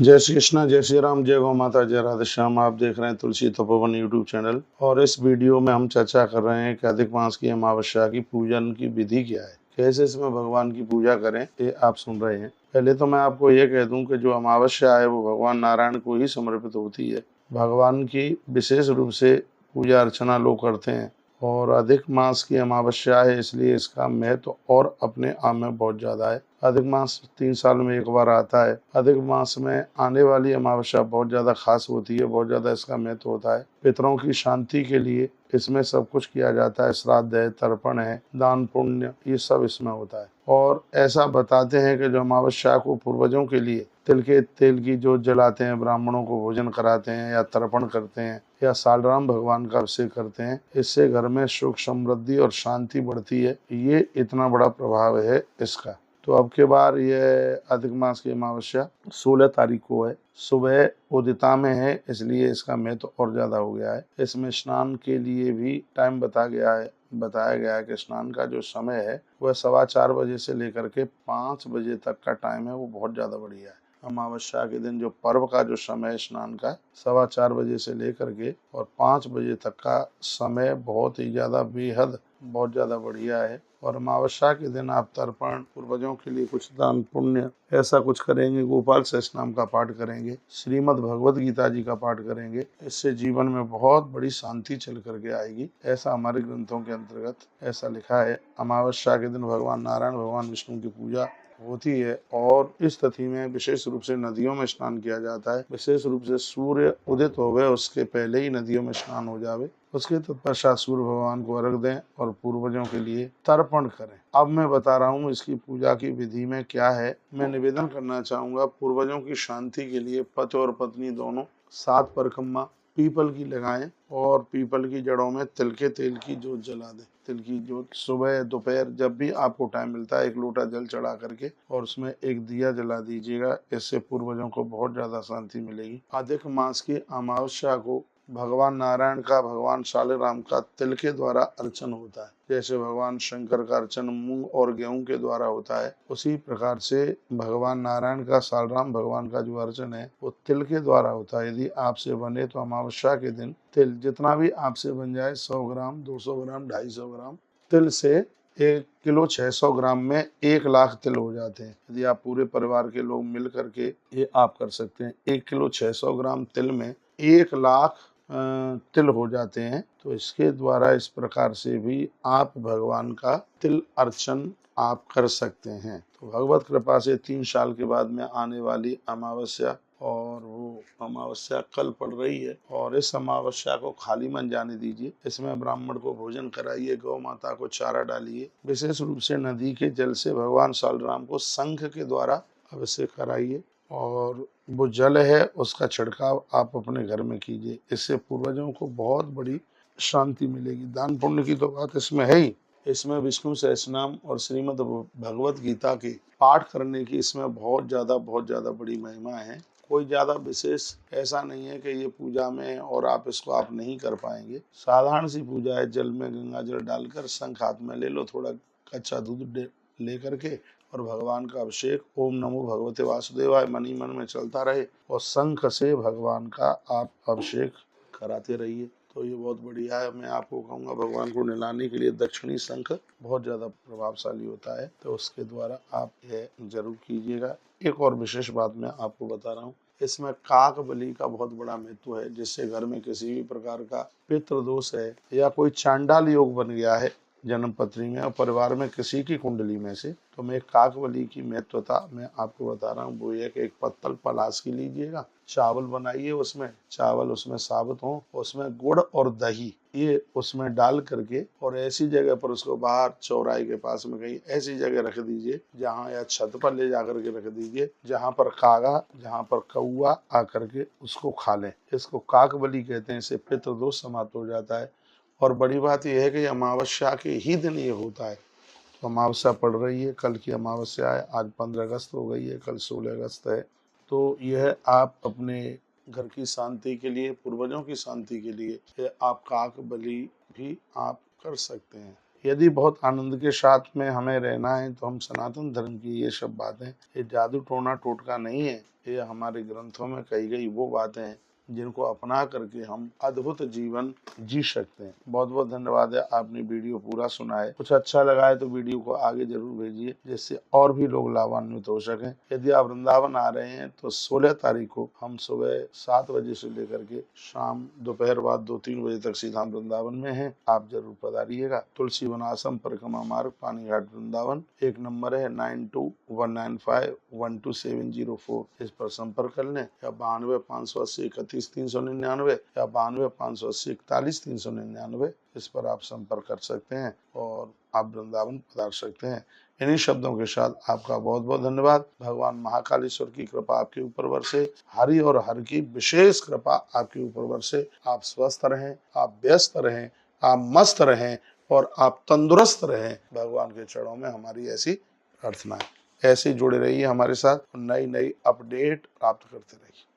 जय श्री कृष्णा, जय श्री राम, जय गौ माता, जय राधे श्याम। आप देख रहे हैं तुलसी तपोवन यूट्यूब चैनल और इस वीडियो में हम चर्चा कर रहे हैं कि अधिक मास की अमावस्या की पूजन की विधि क्या है, कैसे इसमें भगवान की पूजा करें, ये आप सुन रहे हैं। पहले तो मैं आपको ये कह दूं कि जो अमावस्या है वो भगवान नारायण को ही समर्पित होती है। भगवान की विशेष रूप से पूजा अर्चना लोग करते हैं और अधिक मास की अमावस्या है इसलिए इसका महत्व और अपने आप में बहुत ज़्यादा है। अधिक मास 3 साल में एक बार आता है। अधिक मास में आने वाली अमावस्या बहुत ज़्यादा खास होती है, बहुत ज़्यादा इसका महत्व होता है। पितरों की शांति के लिए इसमें सब कुछ किया जाता है। श्राद्ध है, तर्पण है, दान पुण्य, ये सब इसमें होता है। और ऐसा बताते हैं कि जो अमावस्या को पूर्वजों के लिए तिल के तेल की जोत जलाते हैं, ब्राह्मणों को भोजन कराते हैं या तर्पण करते हैं या सालराम भगवान का अभिषेक करते हैं, इससे घर में सुख समृद्धि और शांति बढ़ती है। ये इतना बड़ा प्रभाव है इसका। तो अब के बार ये अधिक मास की अमावस्या 16 तारीख को है, सुबह उदिता में है, इसलिए इसका महत्व और ज्यादा हो गया है। इसमें स्नान के लिए भी टाइम बताया गया है कि स्नान का जो समय है वह 4:15 बजे से लेकर के 5 बजे तक का टाइम है, वो बहुत ज्यादा बढ़िया है। अमावस्या के दिन जो पर्व का जो समय है स्नान का 4:15 बजे से लेकर के और 5 बजे तक का समय बहुत ही ज्यादा बेहद बहुत ज्यादा बढ़िया है। और अमावस्या के दिन आप तर्पण, पूर्वजों के लिए कुछ दान पुण्य ऐसा कुछ करेंगे, गोपाल सहस्त्रनाम का पाठ करेंगे, श्रीमद् भगवत गीता जी का पाठ करेंगे, इससे जीवन में बहुत बड़ी शांति चल करके आएगी। ऐसा हमारे ग्रंथों के अंतर्गत ऐसा लिखा है। अमावस्या के दिन भगवान नारायण, भगवान विष्णु की पूजा होती है और इस तिथि में विशेष रूप से नदियों में स्नान किया जाता है। विशेष रूप से सूर्य उदित हो गए उसके पहले ही नदियों में स्नान हो जावे, उसके तत्पश्चात सूर्य भगवान को अर्घ दें और पूर्वजों के लिए तर्पण करें। अब मैं बता रहा हूँ इसकी पूजा की विधि में क्या है। मैं निवेदन करना चाहूंगा, पूर्वजों की शांति के लिए पति और पत्नी दोनों 7 परखम्मा पीपल की लगाएं और पीपल की जड़ों में तिल के तेल की जोत जला दें। तिल की जोत सुबह दोपहर जब भी आपको टाइम मिलता है 1 लोटा जल चढ़ा करके और उसमें एक दिया जला दीजिएगा। इससे पूर्वजों को बहुत ज्यादा शांति मिलेगी। अधिक मास की अमावस्या को भगवान नारायण का, भगवान शालिग्राम का तिल के द्वारा अर्चन होता है। जैसे भगवान शंकर का अर्चन मूंग और गेहूं के द्वारा होता है, उसी प्रकार से भगवान नारायण का, शालिग्राम भगवान का जो अर्चन है वो तिल के द्वारा होता है। यदि आपसे बने तो अमावस्या के दिन तिल जितना भी आपसे बन जाए, 100 ग्राम, 200 ग्राम, 250 ग्राम तिल से 1 किलो 600 ग्राम में 1 लाख तिल हो जाते हैं। यदि आप पूरे परिवार के लोग मिल करके ये आप कर सकते हैं। 1 किलो 600 ग्राम तिल में 1 लाख तिल हो जाते हैं। तो इसके द्वारा इस प्रकार से भी आप भगवान का तिल अर्चन आप कर सकते हैं। तो भगवत कृपा से 3 साल के बाद में आने वाली अमावस्या, और वो अमावस्या कल पड़ रही है, और इस अमावस्या को खाली मन जाने दीजिए। इसमें ब्राह्मण को भोजन कराइए, गौ माता को चारा डालिए। विशेष रूप से नदी के जल से भगवान शालिग्राम को शंख के द्वारा अभिषेक कराइए और वो जल है उसका छिड़काव आप अपने घर में कीजिए। इससे पूर्वजों को बहुत बड़ी शांति मिलेगी। दान पुण्य की तो बात इसमें है ही। इसमें विष्णु सहस्त्रनाम और श्रीमद् भगवत गीता के पाठ करने की इसमें बहुत ज्यादा बड़ी महिमा है। कोई ज्यादा विशेष ऐसा नहीं है कि ये पूजा में और आप इसको आप नहीं कर पाएंगे। साधारण सी पूजा है। जल में गंगा जल डालकर शंख हाथ में ले लो, थोड़ा कच्चा दूध ले करके और भगवान का अभिषेक ओम नमो भगवते वासुदेवाय मन ही मन में चलता रहे और शंख से भगवान का आप अभिषेक कराते रहिए। तो ये बहुत बढ़िया है। मैं आपको कहूँगा भगवान को निलाने के लिए दक्षिणी शंख बहुत ज्यादा प्रभावशाली होता है, तो उसके द्वारा आप यह जरूर कीजिएगा। एक और विशेष बात मैं आपको बता रहा हूँ, इसमें काक बलि का बहुत बड़ा महत्व है। जिससे घर में किसी भी प्रकार का पितृ दोष है या कोई चांडाल योग बन गया है जन्म पत्री में और परिवार में किसी की कुंडली में से, तो मैं काक बलि की महत्वता मैं आपको बता रहा हूँ। वो ये कि एक पत्तल पलाश की लीजिएगा, चावल बनाइए, उसमें चावल उसमें साबुत हो, उसमें गुड़ और दही ये उसमें डाल करके और ऐसी जगह पर उसको बाहर चौराहे के पास में कहीं ऐसी जगह रख दीजिए जहाँ, या छत पर ले जाकर के रख दीजिए जहाँ पर कागा, जहाँ पर कौआ आकर के उसको खा ले। इसको काक बलि कहते हैं। इससे पितृ दोष समाप्त हो जाता है। और बड़ी बात यह है कि अमावस्या के ही दिन ये होता है। तो अमावस्या पड़ रही है, कल की अमावस्या है, आज 15 अगस्त हो गई है, कल 16 अगस्त है। तो यह आप अपने घर की शांति के लिए, पूर्वजों की शांति के लिए आप काक बलि भी आप कर सकते हैं। यदि बहुत आनंद के साथ में हमें रहना है तो हम सनातन धर्म की ये सब बातें, ये जादू टोना टोटका नहीं है, ये हमारे ग्रंथों में कही गई वो बातें हैं जिनको अपना करके हम अद्भुत जीवन जी सकते हैं। बहुत बहुत धन्यवाद है, आपने वीडियो पूरा सुना है। कुछ अच्छा लगा है तो वीडियो को आगे जरूर भेजिए जिससे और भी लोग लाभान्वित हो सकें। यदि आप वृंदावन आ रहे हैं तो 16 तारीख को हम सुबह 7 बजे से लेकर के शाम दोपहर बाद 2-3 बजे तक सीधा वृंदावन में हैं। आप जरूर पधारिएगा। तुलसी वन आश्रम परिक्रमा मार्ग पानीघाट वृंदावन। एक नंबर है 9219512704। इस पर संपर्क कर लें, या 92-580-399 या 92-580-41-399 इस पर आप संपर्क कर सकते हैं और आप वृंदावन पधार सकते हैं। इन्हीं शब्दों के साथ आपका बहुत बहुत धन्यवाद। भगवान महाकालेश्वर की कृपा आपके ऊपर बरसे, हरि और हर की विशेष कृपा आपके ऊपर बरसे। आप स्वस्थ रहें, आप व्यस्त रहें, आप मस्त रहें और आप तंदुरुस्त रहें। भगवान के चरणों में हमारी ऐसी प्रार्थना है। ऐसे जुड़े रहिए हमारे साथ, नई नई अपडेट प्राप्त करते रहिए।